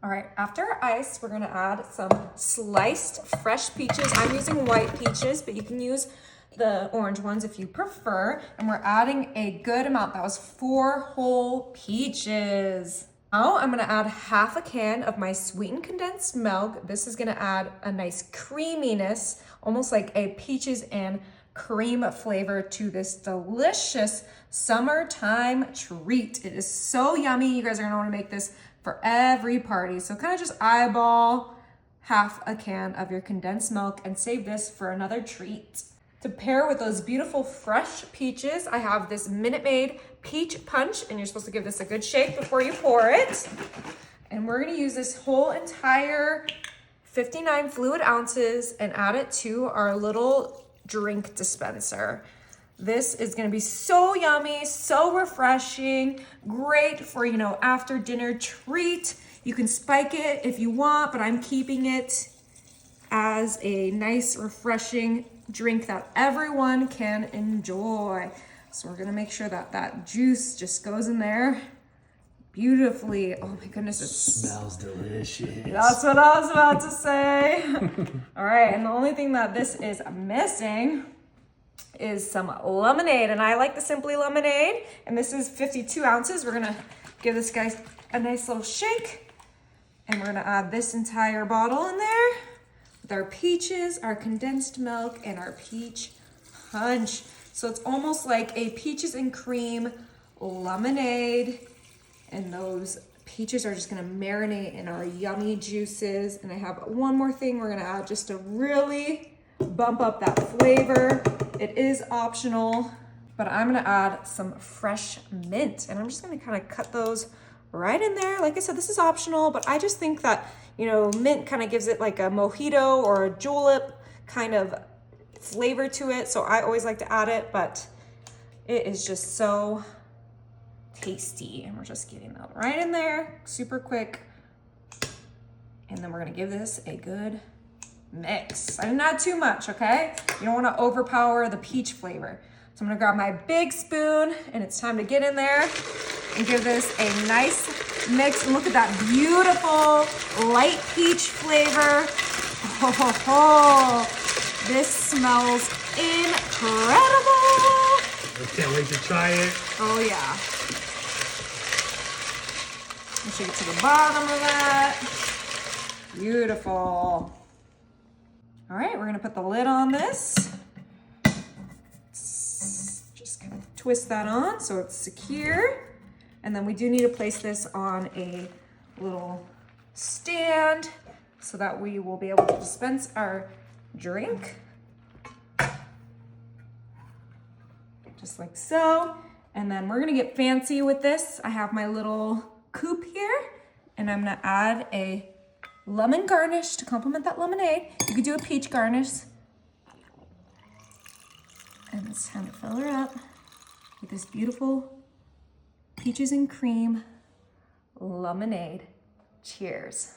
All right, after our ice, we're gonna add some sliced fresh peaches. I'm using white peaches, but you can use the orange ones if you prefer. And we're adding a good amount. That was 4 whole peaches. Now I'm gonna add half a can of my sweetened condensed milk. This is gonna add a nice creaminess, almost like a peaches and cream flavor to this delicious summertime treat. It is so yummy. You guys are gonna wanna make this for every party. So kind of just eyeball half a can of your condensed milk and save this for another treat. To pair with those beautiful fresh peaches, I have this Minute Maid peach punch, and you're supposed to give this a good shake before you pour it. And we're gonna use this whole entire 59 fluid ounces and add it to our little drink dispenser. This is gonna be so yummy, so refreshing, great for, after dinner treat. You can spike it if you want, but I'm keeping it as a nice, refreshing drink that everyone can enjoy. So we're gonna make sure that that juice just goes in there beautifully. Oh my goodness, it smells delicious. That's what I was about to say. All right, and the only thing that this is missing is some lemonade, and I like the Simply lemonade, and this is 52 ounces. We're gonna give this guy a nice little shake, and we're gonna add this entire bottle in there with our peaches, our condensed milk, and our peach punch. So it's almost like a peaches and cream lemonade, and those peaches are just gonna marinate in our yummy juices. And I have one more thing we're gonna add just to really bump up that flavor. It is optional, but I'm gonna add some fresh mint, and I'm just gonna kind of cut those right in there. Like I said, this is optional, but I just think that, mint kind of gives it like a mojito or a julep kind of flavor to it. So I always like to add it, but it is just so tasty. And we're just getting that right in there, super quick. And then we're gonna give this a good mix. I didn't add too much, okay? You don't wanna overpower the peach flavor. So I'm gonna grab my big spoon, and it's time to get in there and give this a nice mix. And look at that beautiful light peach flavor. Oh, this smells incredible. I can't wait to try it. Oh yeah. Let's shake it to the bottom of that. Beautiful. All right, we're gonna put the lid on this. Just kind of twist that on so it's secure. And then we do need to place this on a little stand so that we will be able to dispense our drink. Just like so. And then we're gonna get fancy with this. I have my little coupe here, and I'm gonna add a lemon garnish to complement that lemonade. You could do a peach garnish. And it's time to fill her up with this beautiful peaches and cream lemonade. Cheers.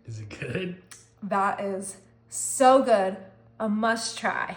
Is it good? That is so good. A must try.